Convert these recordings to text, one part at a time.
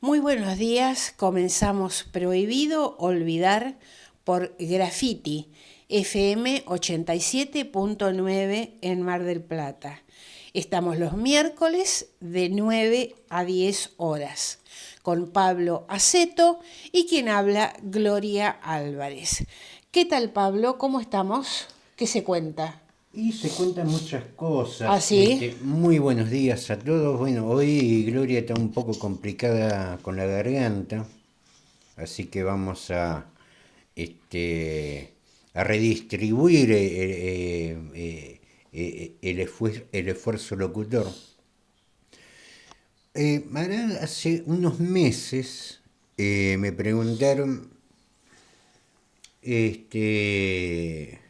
Muy buenos días, comenzamos Prohibido Olvidar por Graffiti, FM 87.9 en Mar del Plata. Estamos los miércoles de 9 a 10 horas, con Pablo Aceto y quien habla, Gloria Álvarez. ¿Qué tal, Pablo? ¿Cómo estamos? ¿Qué se cuenta? Y se cuentan muchas ¿Ah, cosas. sí? Muy buenos días a todos. Bueno, hoy Gloria está un poco complicada con la garganta, así que vamos este, a redistribuir el esfuerzo locutor. Hace unos meses me preguntaron este,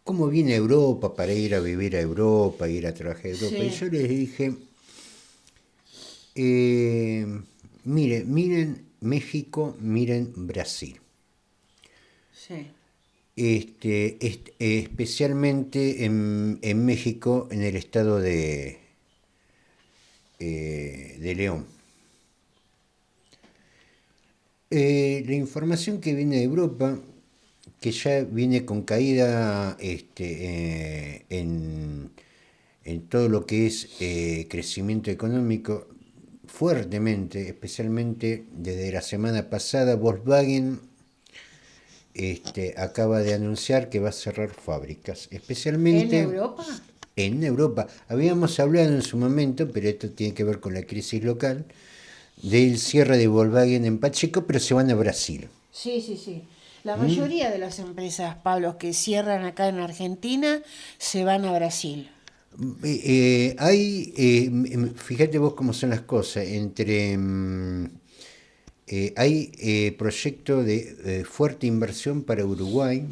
cómo viene Europa para ir a vivir a Europa, ir a trabajar a Europa. Y Sí, yo les dije, Eh, miren México, miren Brasil. sí, Especialmente en México, en el estado de León. La información que viene de Europa, que ya viene con caída en todo lo que es crecimiento económico, fuertemente, especialmente desde la semana pasada, Volkswagen acaba de anunciar que va a cerrar fábricas, ¿en especialmente Europa? en Europa. Habíamos hablado en su momento, pero esto tiene que ver con la crisis local, del cierre de Volkswagen en Pacheco, pero se van a Brasil. Sí, sí, sí. La ¿Mm? mayoría de las empresas, Pablo, que cierran acá en Argentina, se van a Brasil. Fíjate vos cómo son las cosas, hay proyecto de fuerte inversión para Uruguay,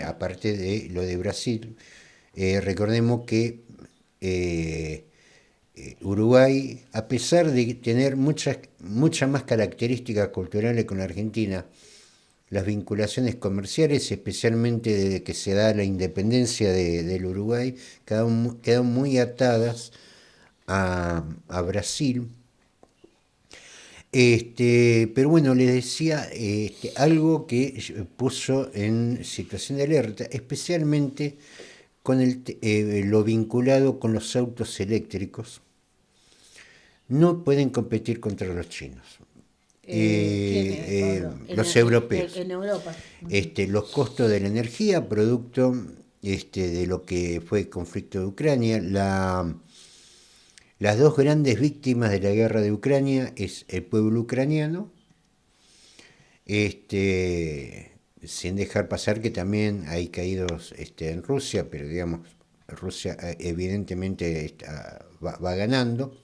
aparte de lo de Brasil. Recordemos que eh, Uruguay, a pesar de tener muchas más características culturales con la Argentina, las vinculaciones comerciales, especialmente desde que se da la independencia del Uruguay, quedaron muy atadas a Brasil. Pero bueno, les decía algo que puso en situación de alerta, especialmente con lo vinculado con los autos eléctricos. No pueden competir contra los chinos, ¿Quién es, Pablo? los europeos. En Europa. Ujú. Los costos de la energía, producto de lo que fue el conflicto de Ucrania, las dos grandes víctimas de la guerra de Ucrania es el pueblo ucraniano, sin dejar pasar que también hay caídos en Rusia, pero digamos, Rusia evidentemente va ganando.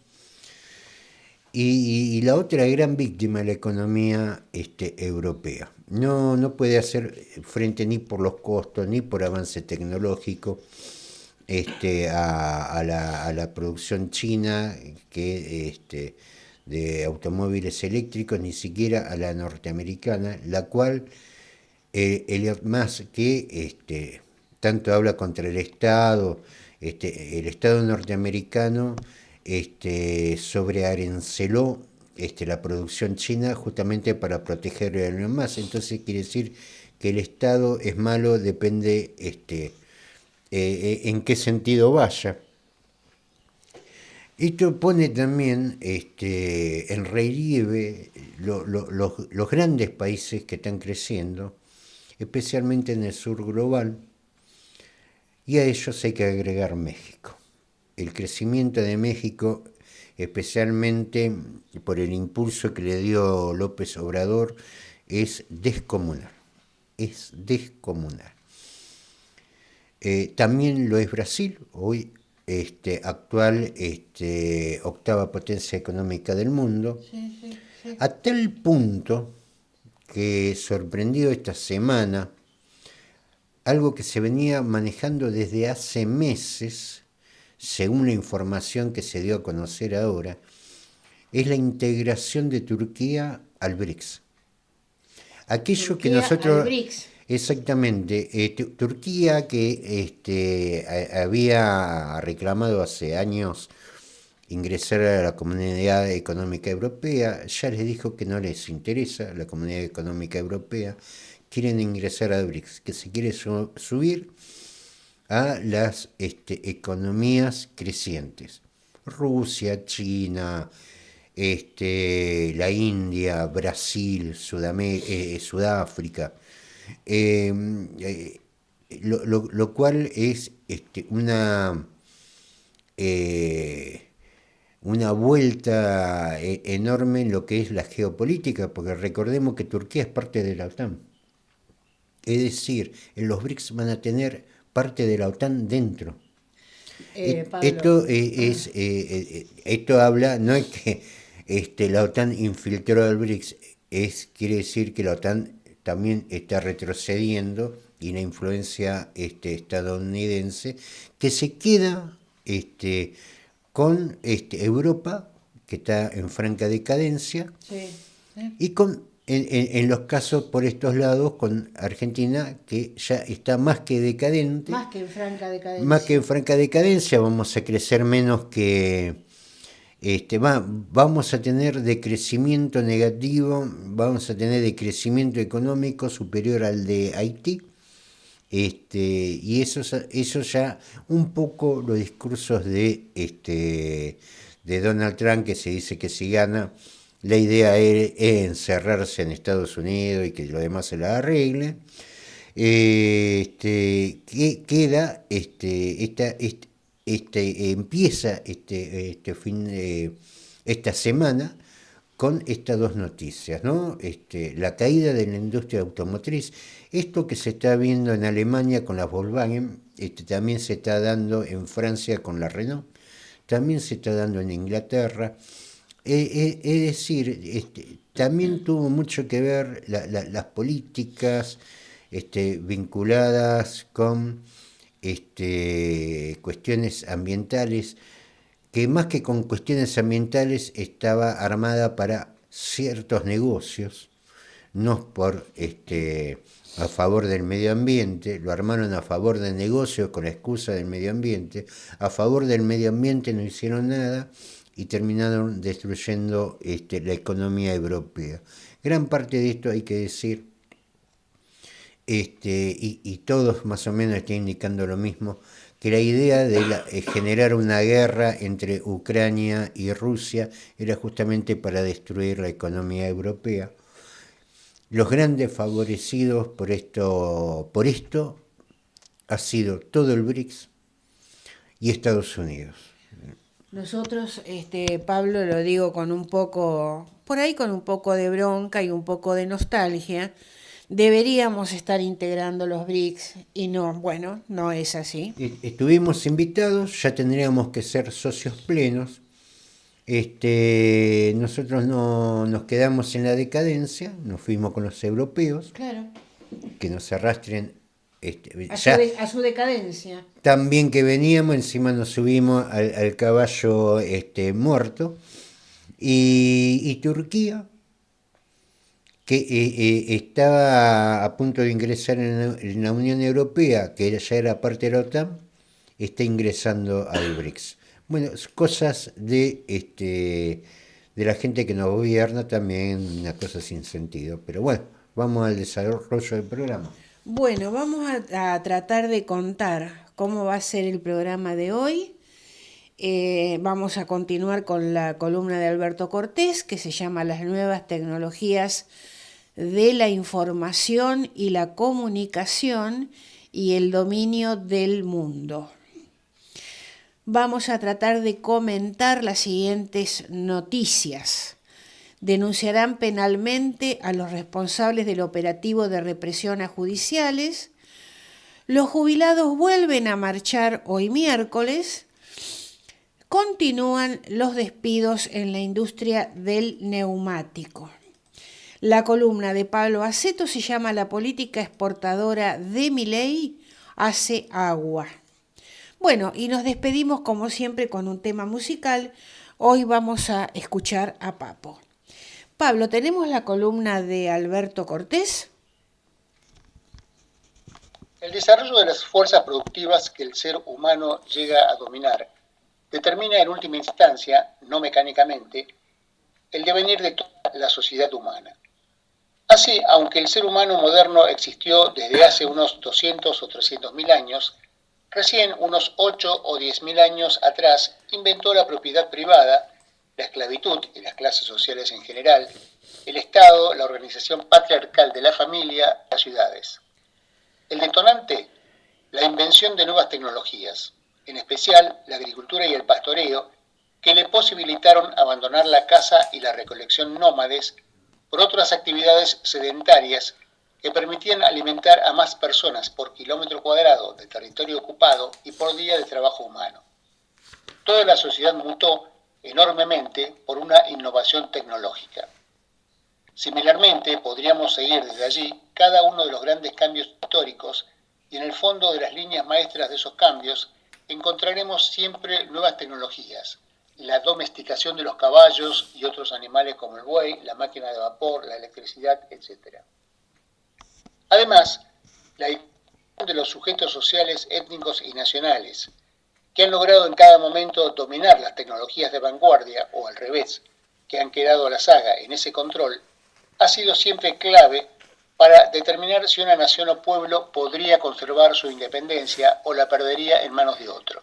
Y la otra gran víctima es la economía europea. No puede hacer frente ni por los costos, ni por avance tecnológico, a la producción china de automóviles eléctricos, ni siquiera a la norteamericana, la cual Elliot Musk, que tanto habla contra el Estado norteamericano sobrearanceló la producción china justamente para proteger a Elon Musk. Entonces quiere decir que el Estado es malo, depende en qué sentido vaya. Esto pone también en relieve los grandes países que están creciendo, especialmente en el sur global, y a ellos hay que agregar México. El crecimiento de México, especialmente por el impulso que le dio López Obrador, es descomunal. Es descomunal. También lo es Brasil, hoy actual octava potencia económica del mundo, Sí, sí, sí. a tal punto que sorprendió esta semana algo que se venía manejando desde hace meses, según la información que se dio a conocer ahora, es la integración de Turquía al BRICS. Aquello que Turquía al nosotros, BRICS. exactamente, Turquía que había reclamado hace años ingresar a la Comunidad Económica Europea, ya les dijo que no les interesa la Comunidad Económica Europea, quieren ingresar a BRICS, que se quiere subir a las economías crecientes. Rusia, China, la India, Brasil, Sudáfrica, lo cual es una vuelta enorme en lo que es la geopolítica, porque recordemos que Turquía es parte de la OTAN. Es decir, en los BRICS van a tener parte de la OTAN dentro. Esto habla, no es que la OTAN infiltró al BRICS, quiere decir que la OTAN también está retrocediendo y la influencia estadounidense, que se queda con Europa, que está en franca decadencia, Sí. y en los casos por estos lados con Argentina, que ya está más que decadente. Más que en franca decadencia. Más que en franca decadencia, vamos a crecer menos que... vamos a tener decrecimiento negativo, vamos a tener decrecimiento económico superior al de Haití. Y eso ya un poco los discursos de Donald Trump, que se dice que si gana, la idea es encerrarse en Estados Unidos y que lo demás se la arregle. Que queda empieza esta semana con estas dos noticias, ¿no? La caída de la industria automotriz, esto que se está viendo en Alemania con la Volkswagen, también se está dando en Francia con la Renault, también se está dando en Inglaterra. Es decir, también tuvo mucho que ver las políticas vinculadas con cuestiones ambientales, que más que con cuestiones ambientales estaba armada para ciertos negocios, no por a favor del medio ambiente, lo armaron a favor del negocio con la excusa del medio ambiente, a favor del medio ambiente no hicieron nada y terminaron destruyendo la economía europea. Gran parte de esto hay que decir, y todos más o menos están indicando lo mismo, que la idea de generar una guerra entre Ucrania y Rusia era justamente para destruir la economía europea. Los grandes favorecidos por esto ha sido todo el BRICS y Estados Unidos. Nosotros, Pablo, lo digo con un poco, por ahí con un poco de bronca y un poco de nostalgia, deberíamos estar integrando los BRICS y no, bueno, no es así. Estuvimos invitados, ya tendríamos que ser socios plenos. Nosotros no nos quedamos en la decadencia, nos fuimos con los europeos, Claro. que nos arrastren A su decadencia. tan bien que veníamos, encima nos subimos al caballo muerto. Y Turquía, que estaba a punto de ingresar en la Unión Europea, que ya era parte de la OTAN, está ingresando al BRICS. Bueno, cosas de la gente que nos gobierna, también una cosa sin sentido. Pero bueno, vamos al desarrollo del programa. Bueno, vamos a tratar de contar cómo va a ser el programa de hoy. Vamos a continuar con la columna de Alberto Cortés, que se llama Las nuevas tecnologías de la información y la comunicación y el dominio del mundo. Vamos a tratar de comentar las siguientes noticias. Denunciarán penalmente a los responsables del operativo de represión a judiciales. Los jubilados vuelven a marchar hoy miércoles. Continúan los despidos en la industria del neumático. La columna de Pablo Aceto se llama La política exportadora de Milei hace agua. Bueno, y nos despedimos como siempre con un tema musical. Hoy vamos a escuchar a Papo. Pablo, ¿tenemos la columna de Alberto Cortés? El desarrollo de las fuerzas productivas que el ser humano llega a dominar determina en última instancia, no mecánicamente, el devenir de toda la sociedad humana. Así, aunque el ser humano moderno existió desde hace unos 200 o 300.000 años, recién unos 8 o 10.000 años atrás inventó la propiedad privada, la esclavitud y las clases sociales en general, el Estado, la organización patriarcal de la familia, las ciudades. El detonante, la invención de nuevas tecnologías, en especial la agricultura y el pastoreo, que le posibilitaron abandonar la caza y la recolección nómades por otras actividades sedentarias que permitían alimentar a más personas por kilómetro cuadrado de territorio ocupado y por día de trabajo humano. Toda la sociedad mutó enormemente por una innovación tecnológica. Similarmente, podríamos seguir desde allí cada uno de los grandes cambios históricos y en el fondo de las líneas maestras de esos cambios encontraremos siempre nuevas tecnologías, la domesticación de los caballos y otros animales como el buey, la máquina de vapor, la electricidad, etc. Además, la difusión de los sujetos sociales, étnicos y nacionales, que han logrado en cada momento dominar las tecnologías de vanguardia, o al revés, que han quedado a la saga en ese control, ha sido siempre clave para determinar si una nación o pueblo podría conservar su independencia o la perdería en manos de otro.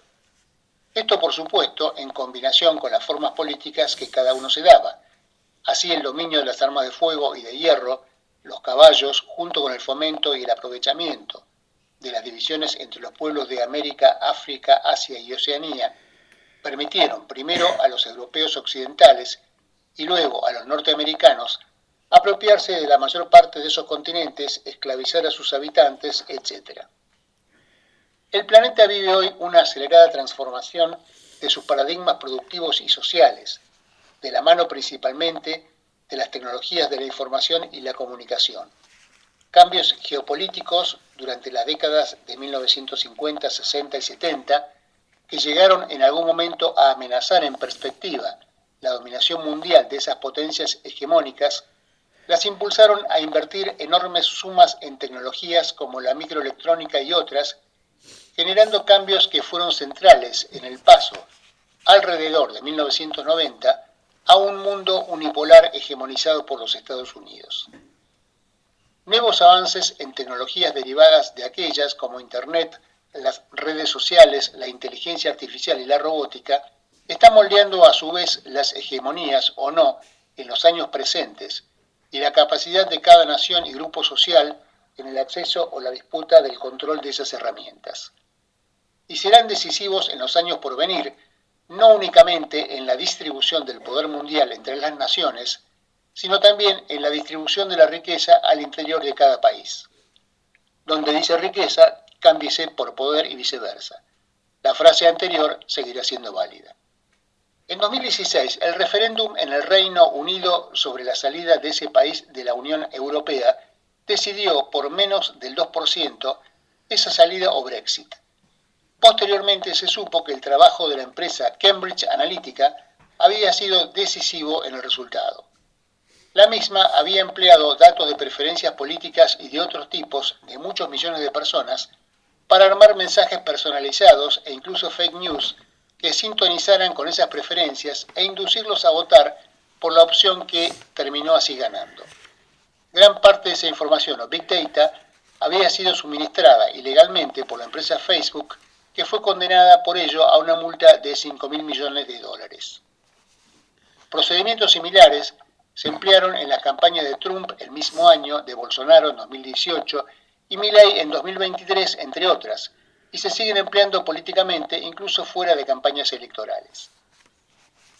Esto, por supuesto, en combinación con las formas políticas que cada uno se daba. Así el dominio de las armas de fuego y de hierro, los caballos, junto con el fomento y el aprovechamiento de las divisiones entre los pueblos de América, África, Asia y Oceanía, permitieron primero a los europeos occidentales y luego a los norteamericanos apropiarse de la mayor parte de esos continentes, esclavizar a sus habitantes, etc. El planeta vive hoy una acelerada transformación de sus paradigmas productivos y sociales, de la mano principalmente de las tecnologías de la información y la comunicación. Cambios geopolíticos durante las décadas de 1950, 60 y 70 que llegaron en algún momento a amenazar en perspectiva la dominación mundial de esas potencias hegemónicas, las impulsaron a invertir enormes sumas en tecnologías como la microelectrónica y otras, generando cambios que fueron centrales en el paso, alrededor de 1990, a un mundo unipolar hegemonizado por los Estados Unidos. Nuevos avances en tecnologías derivadas de aquellas como Internet, las redes sociales, la inteligencia artificial y la robótica, están moldeando a su vez las hegemonías o no en los años presentes y la capacidad de cada nación y grupo social en el acceso o la disputa del control de esas herramientas. Y serán decisivos en los años por venir, no únicamente en la distribución del poder mundial entre las naciones, sino también en la distribución de la riqueza al interior de cada país. Donde dice riqueza, cámbiese por poder y viceversa. La frase anterior seguirá siendo válida. En 2016, el referéndum en el Reino Unido sobre la salida de ese país de la Unión Europea decidió por menos del 2% esa salida o Brexit. Posteriormente se supo que el trabajo de la empresa Cambridge Analytica había sido decisivo en el resultado. La misma había empleado datos de preferencias políticas y de otros tipos de muchos millones de personas para armar mensajes personalizados e incluso fake news que sintonizaran con esas preferencias e inducirlos a votar por la opción que terminó así ganando. Gran parte de esa información o Big Data había sido suministrada ilegalmente por la empresa Facebook, que fue condenada por ello a una multa de 5.000 millones de dólares. Procedimientos similares se emplearon en las campañas de Trump el mismo año, de Bolsonaro en 2018 y Milei en 2023, entre otras, y se siguen empleando políticamente incluso fuera de campañas electorales.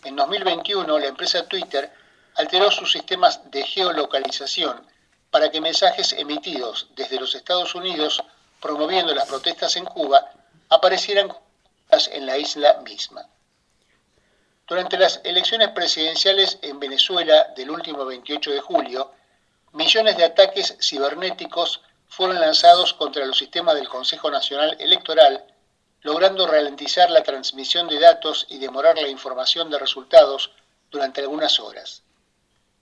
En 2021, la empresa Twitter alteró sus sistemas de geolocalización para que mensajes emitidos desde los Estados Unidos promoviendo las protestas en Cuba aparecieran en la isla misma. Durante las elecciones presidenciales en Venezuela del último 28 de julio, millones de ataques cibernéticos fueron lanzados contra los sistemas del Consejo Nacional Electoral, logrando ralentizar la transmisión de datos y demorar la información de resultados durante algunas horas.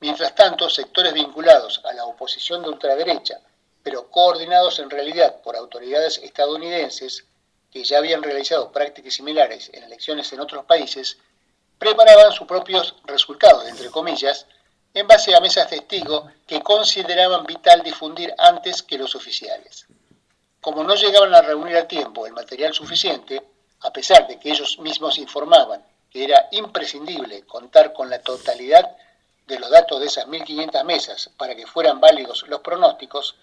Mientras tanto, sectores vinculados a la oposición de ultraderecha, pero coordinados en realidad por autoridades estadounidenses, que ya habían realizado prácticas similares en elecciones en otros países, preparaban sus propios resultados, entre comillas, en base a mesas testigos que consideraban vital difundir antes que los oficiales. Como no llegaban a reunir a tiempo el material suficiente, a pesar de que ellos mismos informaban que era imprescindible contar con la totalidad de los datos de esas 1.500 mesas para que fueran válidos los pronósticos,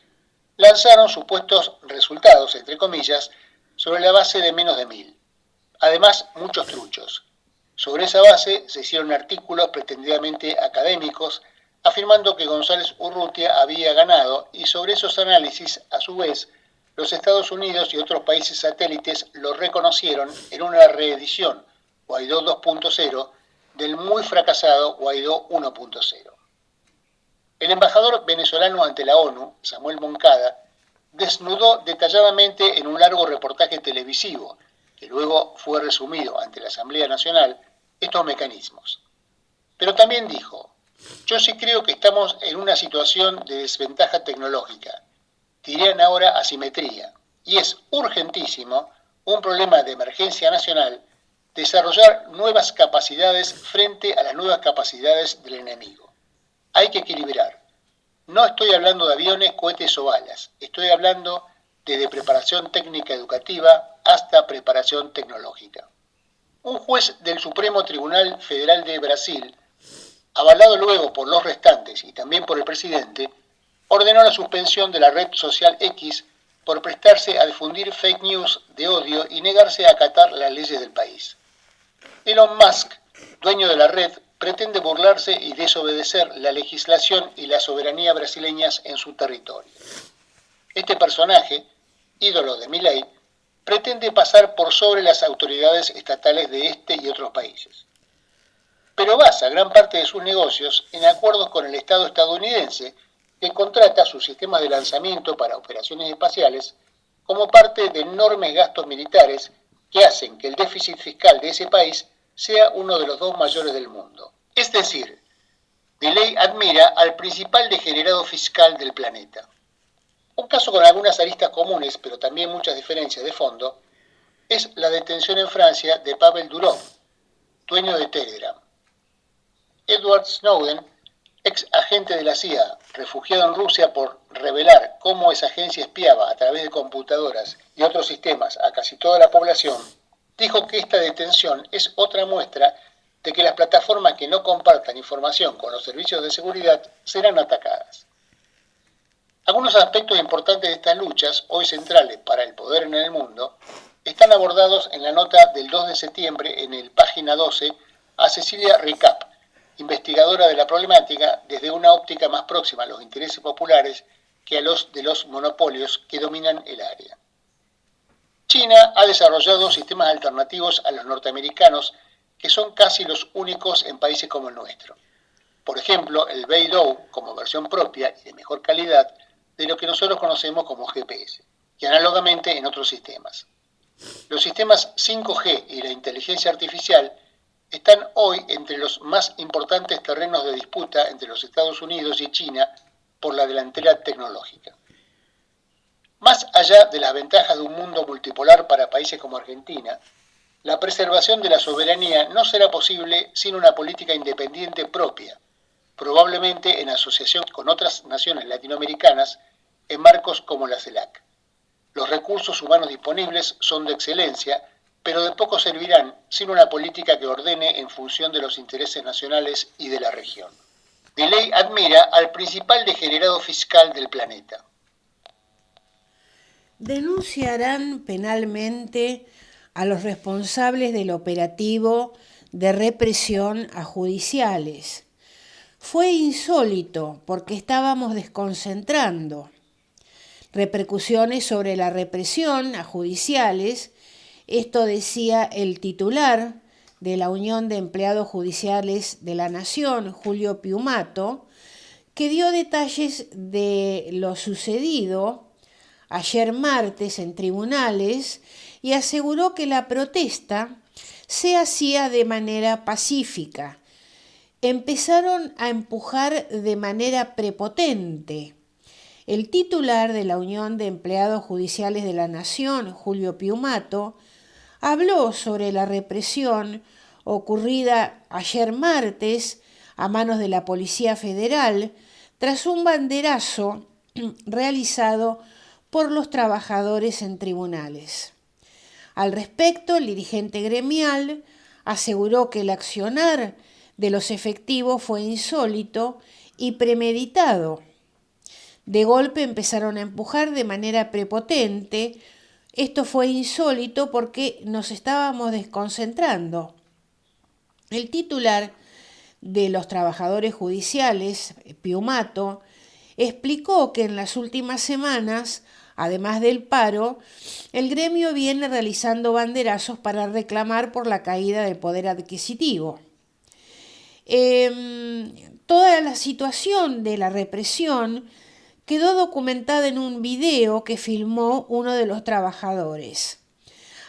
lanzaron supuestos resultados, entre comillas, sobre la base de menos de 1.000. Además, muchos truchos. Sobre esa base se hicieron artículos pretendidamente académicos afirmando que González Urrutia había ganado y sobre esos análisis, a su vez, los Estados Unidos y otros países satélites lo reconocieron en una reedición, Guaidó 2.0, del muy fracasado Guaidó 1.0. El embajador venezolano ante la ONU, Samuel Moncada, desnudó detalladamente en un largo reportaje televisivo, que luego fue resumido ante la Asamblea Nacional, estos mecanismos. Pero también dijo, yo sí creo que estamos en una situación de desventaja tecnológica, dirían ahora asimetría, y es urgentísimo, un problema de emergencia nacional, desarrollar nuevas capacidades frente a las nuevas capacidades del enemigo. Hay que equilibrar. No estoy hablando de aviones, cohetes o balas, estoy hablando desde preparación técnica educativa hasta preparación tecnológica. Un juez del Supremo Tribunal Federal de Brasil, avalado luego por los restantes y también por el presidente, ordenó la suspensión de la red social X por prestarse a difundir fake news de odio y negarse a acatar las leyes del país. Elon Musk, dueño de la red, pretende burlarse y desobedecer la legislación y la soberanía brasileñas en su territorio. Este personaje, ídolo de Milei, pretende pasar por sobre las autoridades estatales de este y otros países. Pero basa gran parte de sus negocios en acuerdos con el Estado estadounidense, que contrata sus sistemas de lanzamiento para operaciones espaciales como parte de enormes gastos militares que hacen que el déficit fiscal de ese país sea uno de los dos mayores del mundo. Es decir, Milei admira al principal degenerado fiscal del planeta. Un caso con algunas aristas comunes, pero también muchas diferencias de fondo, es la detención en Francia de Pavel Durov, dueño de Telegram. Edward Snowden, ex agente de la CIA, refugiado en Rusia por revelar cómo esa agencia espiaba a través de computadoras y otros sistemas a casi toda la población, dijo que esta detención es otra muestra de que las plataformas que no compartan información con los servicios de seguridad serán atacadas. Algunos aspectos importantes de estas luchas, hoy centrales para el poder en el mundo, están abordados en la nota del 2 de septiembre en el página 12 a Cecilia Recap, investigadora de la problemática desde una óptica más próxima a los intereses populares que a los de los monopolios que dominan el área. China ha desarrollado sistemas alternativos a los norteamericanos que son casi los únicos en países como el nuestro. Por ejemplo, el Beidou como versión propia y de mejor calidad de lo que nosotros conocemos como GPS, y análogamente en otros sistemas. Los sistemas 5G y la inteligencia artificial están hoy entre los más importantes terrenos de disputa entre los Estados Unidos y China por la delantera tecnológica. Más allá de las ventajas de un mundo multipolar para países como Argentina, la preservación de la soberanía no será posible sin una política independiente propia, probablemente en asociación con otras naciones latinoamericanas en marcos como la CELAC. Los recursos humanos disponibles son de excelencia, pero de poco servirán sin una política que ordene en función de los intereses nacionales y de la región. Milei admira al principal degenerado fiscal del planeta. Denunciarán penalmente a los responsables del operativo de represión a judiciales. Fue insólito porque estábamos desconcentrando. Repercusiones sobre la represión a judiciales, esto decía el titular de la Unión de Empleados Judiciales de la Nación, Julio Piumato, que dio detalles de lo sucedido ayer martes en tribunales y aseguró que la protesta se hacía de manera pacífica. Empezaron a empujar de manera prepotente. El titular de la Unión de Empleados Judiciales de la Nación, Julio Piumato, habló sobre la represión ocurrida ayer martes a manos de la Policía Federal tras un banderazo realizado por los trabajadores en tribunales. Al respecto, el dirigente gremial aseguró que el accionar de los efectivos fue insólito y premeditado. De golpe empezaron a empujar de manera prepotente. Esto fue insólito porque nos estábamos desconcentrando. El titular de los trabajadores judiciales, Piumato, explicó que en las últimas semanas, además del paro, el gremio viene realizando banderazos para reclamar por la caída del poder adquisitivo. Toda la situación de la represión quedó documentada en un video que filmó uno de los trabajadores.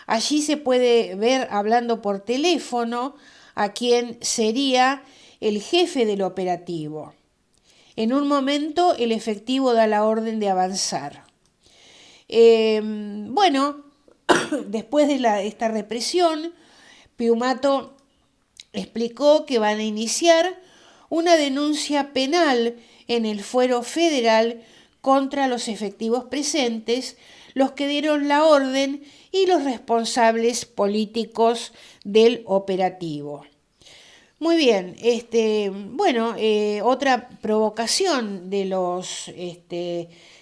Allí se puede ver hablando por teléfono a quien sería el jefe del operativo. En un momento el efectivo da la orden de avanzar. Después de esta represión, Piumato explicó que van a iniciar una denuncia penal en el fuero federal contra los efectivos presentes, los que dieron la orden y los responsables políticos del operativo. Muy bien, otra provocación de los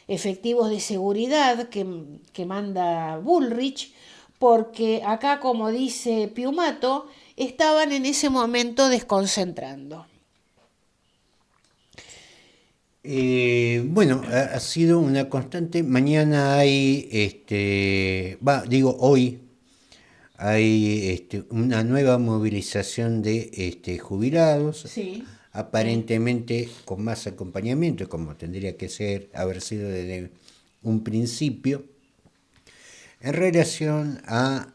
efectivos de seguridad que manda Bullrich, porque acá, como dice Piumato, estaban en ese momento desconcentrando. Ha sido una constante. Mañana hay, hoy hay una nueva movilización de jubilados, Sí. aparentemente con más acompañamiento, como tendría que haber sido desde un principio, en relación a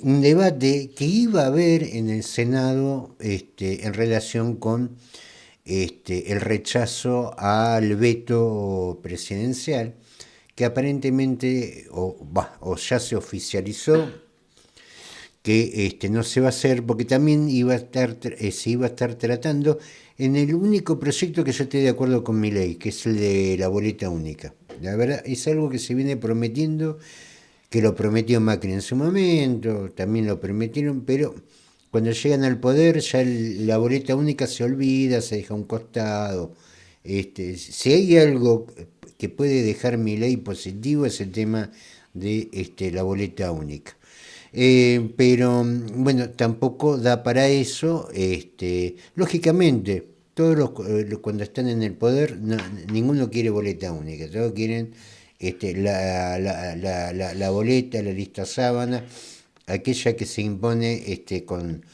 un debate que iba a haber en el Senado en relación con el rechazo al veto presidencial, que aparentemente o ya se oficializó que no se va a hacer, porque también se iba a estar tratando en el único proyecto que yo estoy de acuerdo con mi ley, que es el de la boleta única. La verdad es algo que se viene prometiendo, que lo prometió Macri en su momento, también lo prometieron, pero cuando llegan al poder ya la boleta única se olvida, se deja a un costado. Si hay algo que puede dejar mi ley positivo es el tema de la boleta única. Pero bueno, tampoco da para eso. Lógicamente, todos cuando están en el poder, ninguno quiere boleta única, todos quieren la boleta, la lista sábana, aquella que se impone con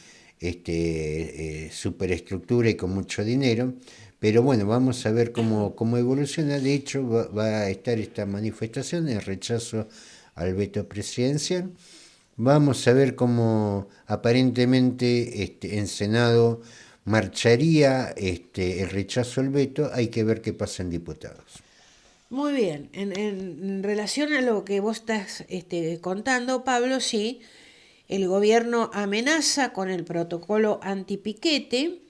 superestructura y con mucho dinero. Pero bueno, vamos a ver cómo evoluciona. De hecho, va a estar esta manifestación en rechazo al veto presidencial. Vamos a ver cómo aparentemente en Senado marcharía el rechazo al veto. Hay que ver qué pasa en diputados. Muy bien, en relación a lo que vos estás contando, Pablo, sí, el gobierno amenaza con el protocolo antipiquete.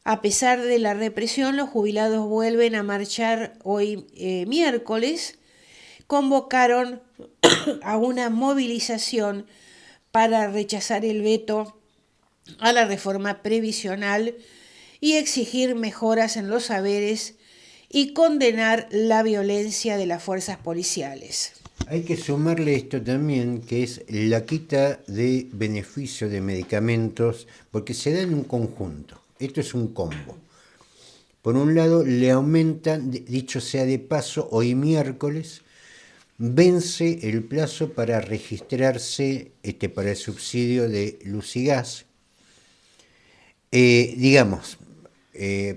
A pesar de la represión, los jubilados vuelven a marchar hoy miércoles. Convocaron a una movilización para rechazar el veto a la reforma previsional y exigir mejoras en los saberes y condenar la violencia de las fuerzas policiales. Hay que sumarle esto también, que es la quita de beneficio de medicamentos, porque se da en un conjunto. Esto es un combo. Por un lado, le aumentan, dicho sea de paso, hoy miércoles, vence el plazo para registrarse para el subsidio de luz y gas.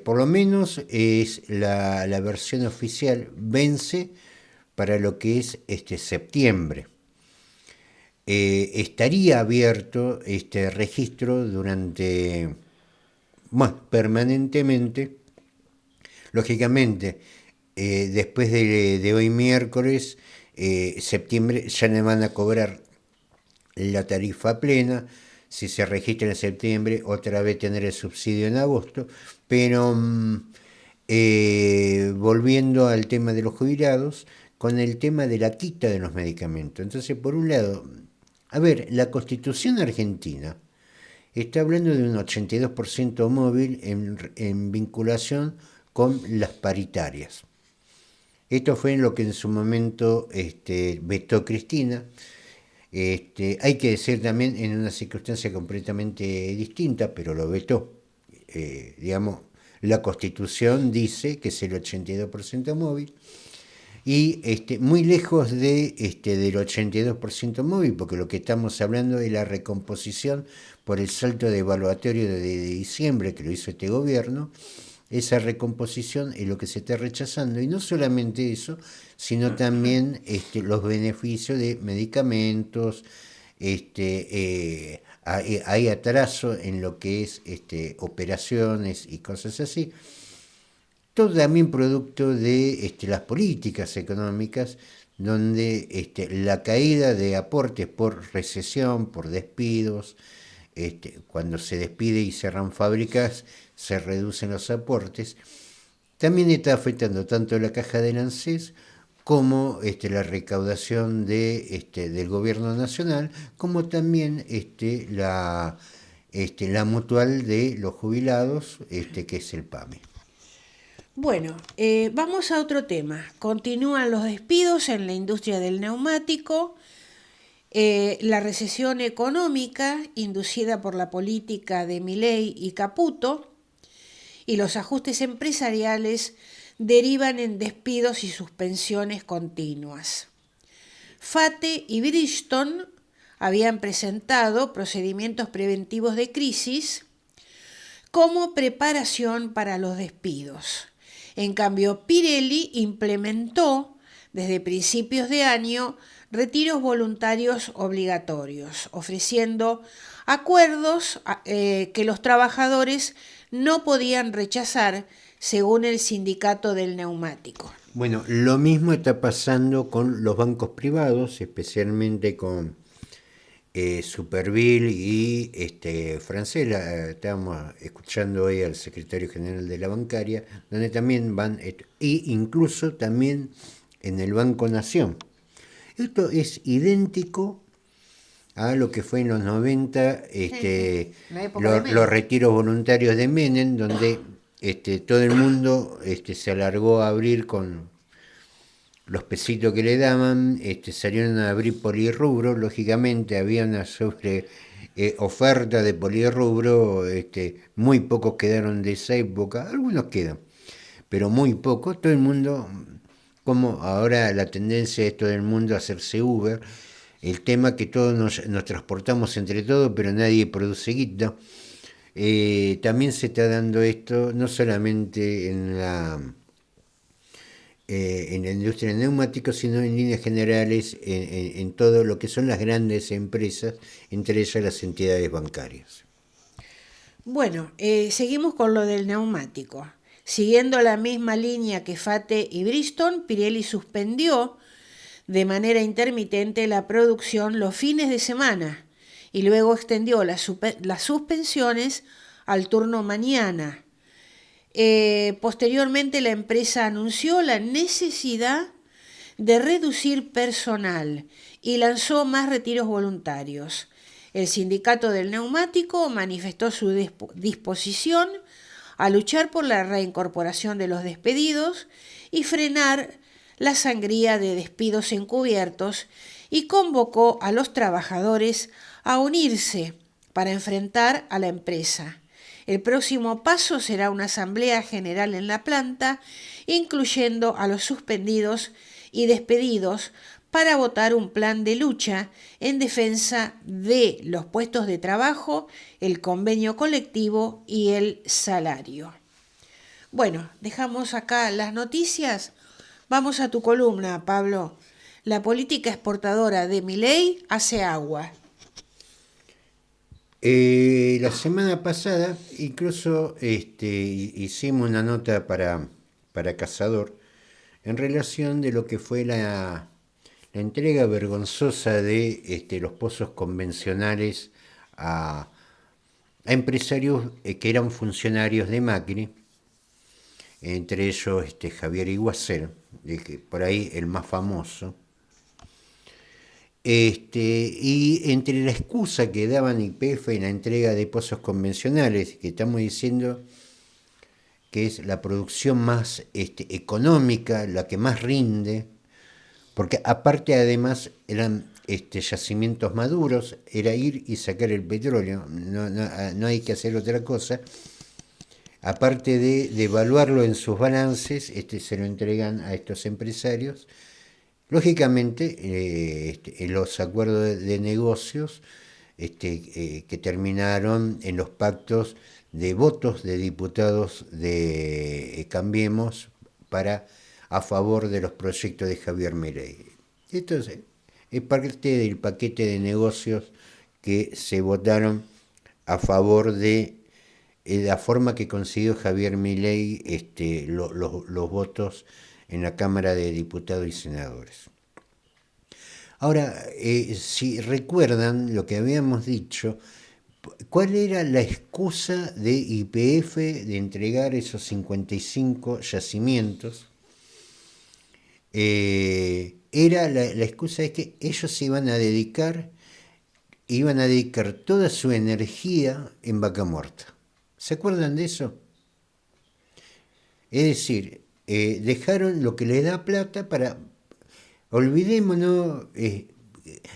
Por lo menos es la versión oficial, vence para lo que es septiembre. Estaría abierto este registro permanentemente. Lógicamente, después de hoy miércoles, septiembre, ya le van a cobrar la tarifa plena. Si se registra en septiembre, otra vez tener el subsidio en agosto. Pero volviendo al tema de los jubilados, con el tema de la quita de los medicamentos. Entonces, por un lado, a ver, la Constitución argentina está hablando de un 82% móvil en vinculación con las paritarias. Esto fue lo que en su momento vetó Cristina. Hay que decir también en una circunstancia completamente distinta, pero lo vetó. Digamos, la Constitución dice que es el 82% móvil y muy lejos del 82% móvil, porque lo que estamos hablando es la recomposición por el salto devaluatorio de diciembre que lo hizo este gobierno. Esa recomposición es lo que se está rechazando, y no solamente eso, sino también los beneficios de medicamentos. Hay atraso en lo que es operaciones y cosas así. Todo también producto de las políticas económicas, donde la caída de aportes por recesión, por despidos, cuando se despide y cerran fábricas, se reducen los aportes. También está afectando tanto la caja del ANSES como la recaudación del gobierno nacional, como también la mutual de los jubilados, que es el PAME. Bueno, vamos a otro tema. Continúan los despidos en la industria del neumático. La recesión económica inducida por la política de Milei y Caputo y los ajustes empresariales derivan en despidos y suspensiones continuas. FATE y Bridgestone habían presentado procedimientos preventivos de crisis como preparación para los despidos. En cambio, Pirelli implementó desde principios de año retiros voluntarios obligatorios, ofreciendo acuerdos que los trabajadores no podían rechazar, según el sindicato del neumático. Bueno, lo mismo está pasando con los bancos privados, especialmente con Superville y Francela. Estábamos escuchando hoy al secretario general de la bancaria, donde también van, y incluso también en el Banco Nación. Esto es idéntico a lo que fue en los 90, los retiros voluntarios de Menem, donde todo el mundo se alargó a abrir con los pesitos que le daban, salieron a abrir polirrubro. Lógicamente había una oferta de polirrubro, muy pocos quedaron de esa época, algunos quedan, pero muy pocos. Todo el mundo, como ahora la tendencia es todo el mundo a hacerse Uber, el tema que todos nos transportamos entre todos, pero nadie produce guita. También se está dando esto no solamente en la industria de neumáticos, sino en líneas generales en todo lo que son las grandes empresas, entre ellas las entidades bancarias. Bueno, seguimos con lo del neumático. Siguiendo la misma línea que FATE y Bridgestone, Pirelli suspendió de manera intermitente la producción los fines de semana y luego extendió las suspensiones al turno mañana. Posteriormente, la empresa anunció la necesidad de reducir personal y lanzó más retiros voluntarios. El sindicato del neumático manifestó su disposición a luchar por la reincorporación de los despedidos y frenar la sangría de despidos encubiertos, y convocó a los trabajadores a unirse para enfrentar a la empresa. El próximo paso será una asamblea general en la planta, incluyendo a los suspendidos y despedidos, para votar un plan de lucha en defensa de los puestos de trabajo, el convenio colectivo y el salario. Bueno, dejamos acá las noticias. Vamos a tu columna, Pablo. La política exportadora de Milei hace agua. La semana pasada incluso hicimos una nota para Cazador, en relación de lo que fue la entrega vergonzosa de los pozos convencionales a empresarios que eran funcionarios de Macri, entre ellos Javier Iguacel, que por ahí el más famoso. Y entre la excusa que daban YPF en la entrega de pozos convencionales, que estamos diciendo que es la producción más económica, la que más rinde, porque aparte además eran yacimientos maduros, era ir y sacar el petróleo, no hay que hacer otra cosa. Aparte de evaluarlo en sus balances, se lo entregan a estos empresarios. Lógicamente, los acuerdos de negocios que terminaron en los pactos de votos de diputados de Cambiemos a favor de los proyectos de Javier Milei. Esto es parte del paquete de negocios que se votaron a favor de la forma que consiguió Javier Milei los votos en la Cámara de Diputados y Senadores. Ahora, si recuerdan lo que habíamos dicho, ¿cuál era la excusa de YPF de entregar esos 55 yacimientos? La excusa es que ellos se iban a dedicar toda su energía en Vaca Muerta. ¿Se acuerdan de eso? Es decir, dejaron lo que les da plata para... Olvidémonos,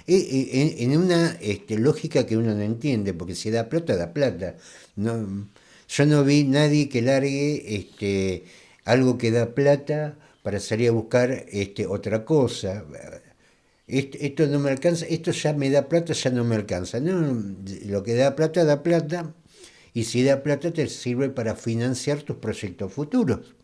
en una lógica que uno no entiende, porque si da plata, da plata. No, yo no vi nadie que largue algo que da plata para salir a buscar otra cosa. Esto no me alcanza, esto ya me da plata, ya no me alcanza. No, lo que da plata, y si da plata te sirve para financiar tus proyectos futuros.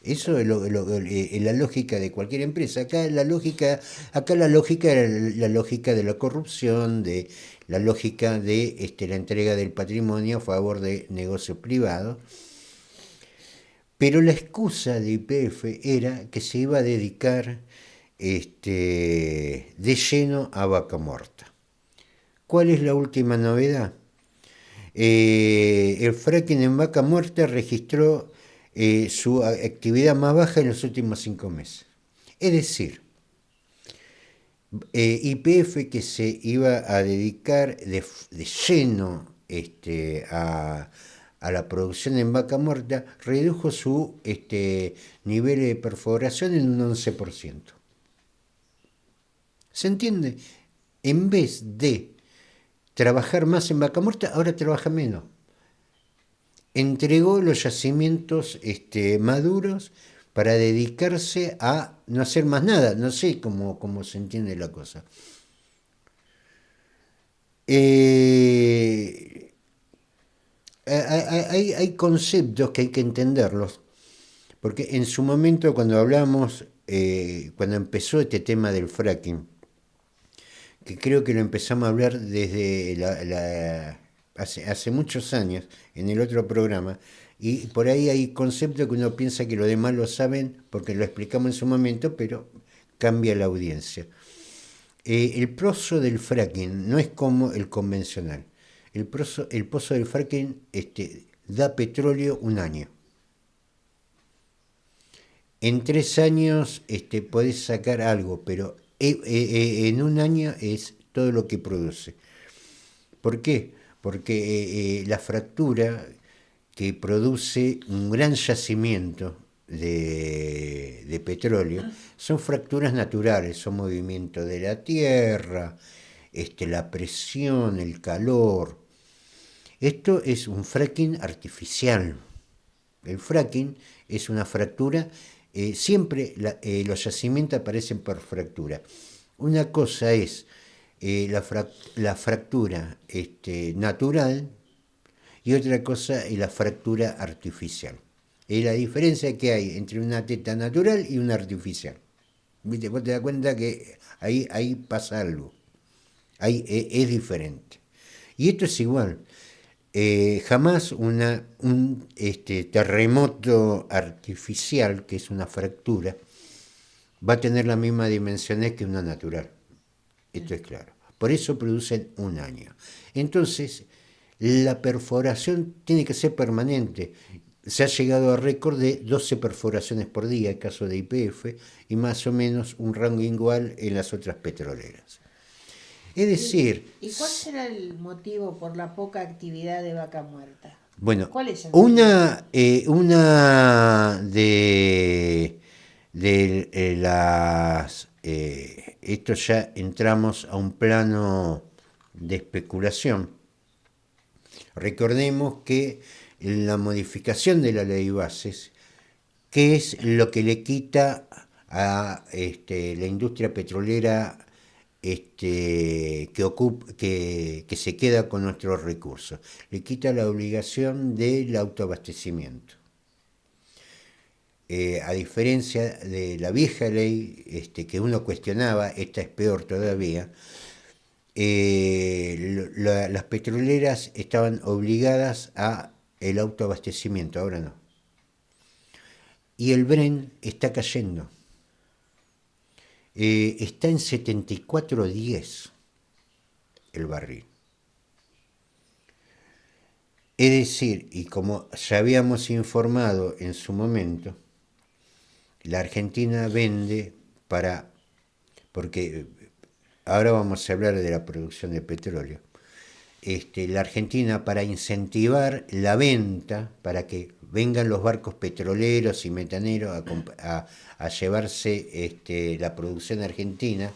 Eso es la lógica de cualquier empresa. Acá la lógica era la lógica de la corrupción, de la lógica de la entrega del patrimonio a favor de negocios privados. Pero la excusa de YPF era que se iba a dedicar de lleno a Vaca Muerta. ¿Cuál es la última novedad? El fracking en Vaca Muerta registró su actividad más baja en los últimos 5 meses. Es decir, YPF, que se iba a dedicar de lleno a la producción en Vaca Muerta, redujo su nivel de perforación en un 11%. ¿Se entiende? En vez de trabajar más en Vaca Muerta, ahora trabaja menos. Entregó los yacimientos maduros para dedicarse a no hacer más nada. No sé cómo se entiende la cosa. Hay conceptos que hay que entenderlos, porque en su momento cuando hablamos, cuando empezó este tema del fracking, que creo que lo empezamos a hablar desde hace muchos años en el otro programa, y por ahí hay conceptos que uno piensa que los demás lo saben porque lo explicamos en su momento, pero cambia la audiencia. El pozo del fracking no es como el convencional. El pozo del fracking da petróleo un año. En 3 años podés sacar algo, pero en un año es todo lo que produce. ¿Por qué? Porque la fractura que produce un gran yacimiento de petróleo son fracturas naturales, son movimientos de la tierra, la presión, el calor. Esto es un fracking artificial. El fracking es una fractura, siempre los yacimientos aparecen por fractura. Una cosa es la fractura natural y otra cosa es la fractura artificial. Es la diferencia que hay entre una teta natural y una artificial. ¿Viste? Vos te das cuenta que ahí pasa algo. Ahí es diferente. Y esto es igual. Jamás un terremoto artificial, que es una fractura, va a tener las mismas dimensiones que una natural. Esto es claro. Por eso producen un año. Entonces, la perforación tiene que ser permanente. Se ha llegado a récord de 12 perforaciones por día, en caso de YPF, y más o menos un rango igual en las otras petroleras. Es decir... ¿Y cuál será el motivo por la poca actividad de Vaca Muerta? Bueno, ¿Cuál es el una de las... esto ya entramos a un plano de especulación. Recordemos que la modificación de la ley bases, ¿qué es lo que le quita a la industria petrolera que se queda con nuestros recursos? Le quita la obligación del autoabastecimiento. A diferencia de la vieja ley que uno cuestionaba, esta es peor todavía, las petroleras estaban obligadas a el autoabastecimiento, ahora no. Y el Brent está cayendo. Está en 74.10 el barril. Es decir, y como ya habíamos informado en su momento, la Argentina vende porque ahora vamos a hablar de la producción de petróleo. La Argentina, para incentivar la venta, para que vengan los barcos petroleros y metaneros a llevarse la producción argentina,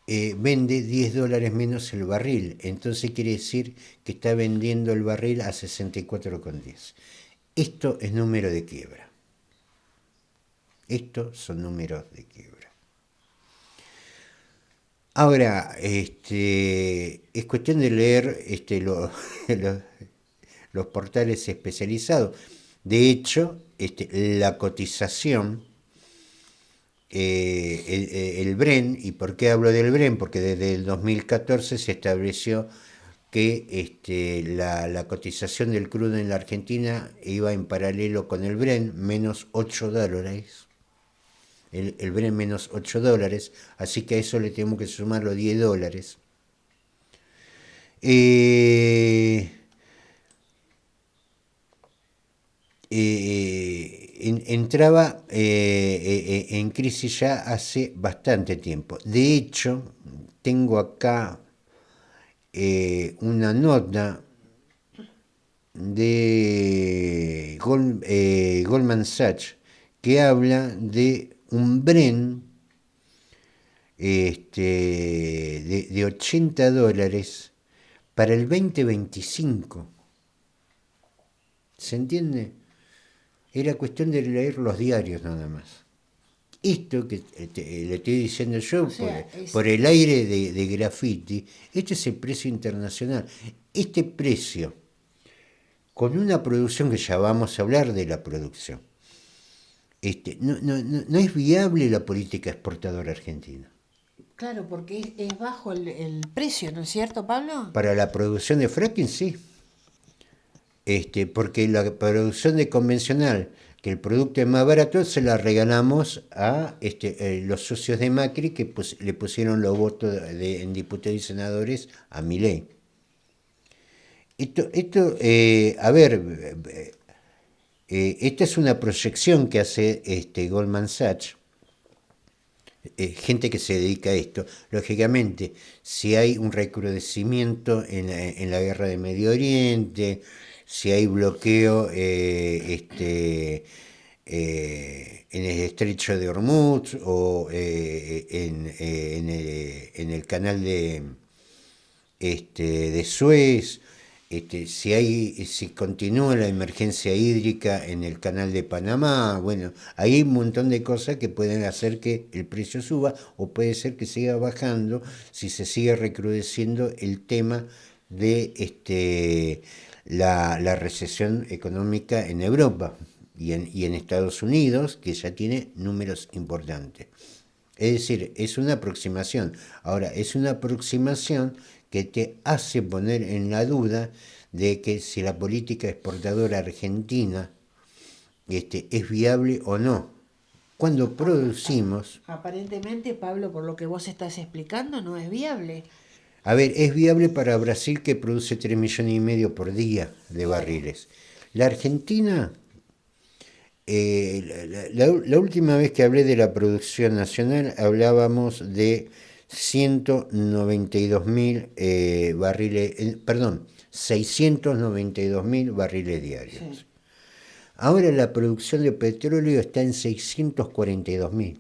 vende $10 menos el barril. Entonces quiere decir que está vendiendo el barril a 64,10. Esto es número de quiebra. Estos son números de quiebra. Ahora, es cuestión de leer los portales especializados. De hecho, la cotización, el Brent, ¿y por qué hablo del Brent? Porque desde el 2014 se estableció que la cotización del crudo en la Argentina iba en paralelo con el Brent, menos $8. El Brent menos $8, así que a eso le tenemos que sumar los $10. Entraba en crisis ya hace bastante tiempo. De hecho, tengo acá una nota de Goldman Sachs que habla de un Brent de $80 para el 2025. ¿Se entiende? Era cuestión de leer los diarios nada más. Esto que le estoy diciendo yo, por el aire de graffiti, este es el precio internacional. Este precio, con una producción que ya vamos a hablar de la producción, no es viable la política exportadora argentina. Claro, porque es bajo el precio, ¿no es cierto, Pablo? Para la producción de fracking, sí. Porque la producción de convencional, que el producto es más barato, se la regalamos a los socios de Macri que le pusieron los votos en diputados y senadores a Milei. A ver, esta es una proyección que hace Goldman Sachs, gente que se dedica a esto. Lógicamente, si hay un recrudecimiento en la guerra de Medio Oriente, si hay bloqueo en el estrecho de Hormuz o en el canal de Suez, si continúa la emergencia hídrica en el canal de Panamá, bueno, hay un montón de cosas que pueden hacer que el precio suba, o puede ser que siga bajando si se sigue recrudeciendo el tema de la recesión económica en Europa y en Estados Unidos, que ya tiene números importantes. Es decir, es una aproximación. Ahora, es una aproximación que te hace poner en la duda de que si la política exportadora argentina es viable o no. cuando producimos. Aparentemente, Pablo, por lo que vos estás explicando, no es viable. A ver, es viable para Brasil, que produce 3,5 millones por día de barriles. La Argentina, la última vez que hablé de la producción nacional, hablábamos de 192.000 barriles, perdón, 692.000 barriles diarios. Sí. Ahora la producción de petróleo está en 642.000,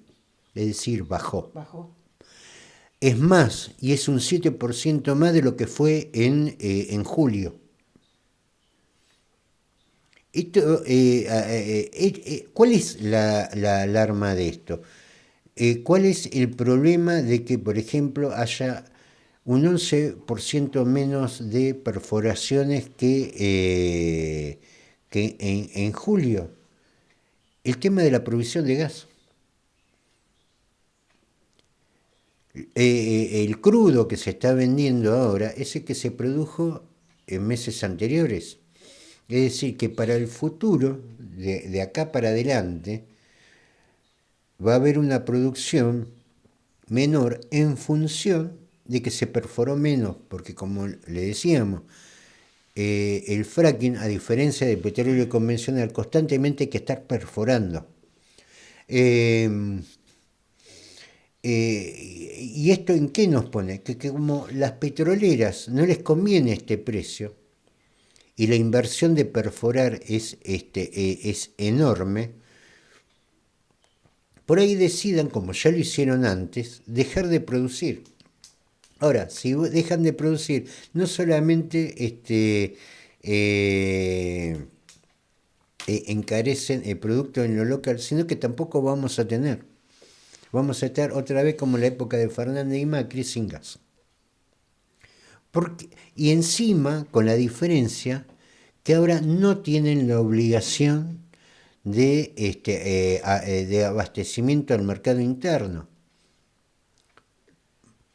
es decir, bajó. Bajó. Es más, y es un 7% más de lo que fue en julio. Esto, ¿cuál es la alarma de esto? ¿Cuál es el problema de que, por ejemplo, haya un 11% menos de perforaciones que en julio? El tema de la provisión de gas. El crudo que se está vendiendo ahora es el que se produjo en meses anteriores. Es decir, que para el futuro, de acá para adelante, va a haber una producción menor en función de que se perforó menos, porque como le decíamos, el fracking, a diferencia del petróleo convencional, constantemente hay que estar perforando. ¿Y esto en qué nos pone? Que como las petroleras no les conviene este precio y la inversión de perforar es enorme, por ahí decidan, como ya lo hicieron antes, dejar de producir. Ahora, si dejan de producir, no solamente encarecen el producto en lo local, sino que tampoco vamos a tener. Vamos a estar otra vez como en la época de Fernández y Macri sin gas. Y encima, con la diferencia, que ahora no tienen la obligación de abastecimiento al mercado interno.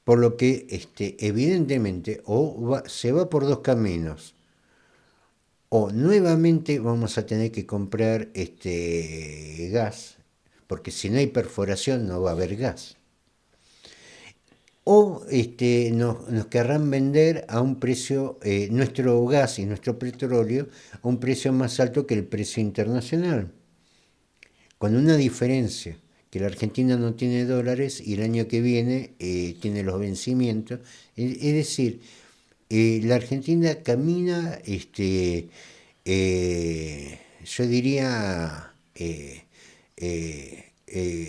Por lo que evidentemente se va por dos caminos. O nuevamente vamos a tener que comprar gas, porque si no hay perforación no va a haber gas. O nos querrán vender a un precio, nuestro gas y nuestro petróleo, a un precio más alto que el precio internacional. Con una diferencia, que la Argentina no tiene dólares y el año que viene tiene los vencimientos. Es decir, la Argentina camina, yo diría,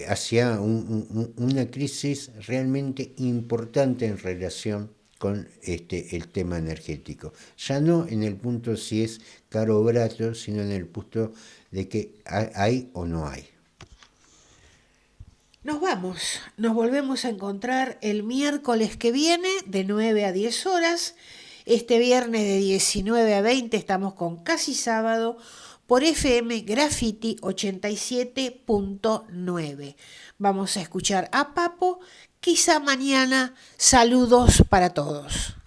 hacia una crisis realmente importante en relación con el tema energético. Ya no en el punto si es caro o barato, sino en el punto de que hay o no hay. Nos volvemos a encontrar el miércoles que viene de 9 a 10 horas. Este viernes de 19 a 20 estamos con Casi Sábado por FM Graffiti 87.9. Vamos a escuchar a Papo. Quizá mañana. Saludos para todos.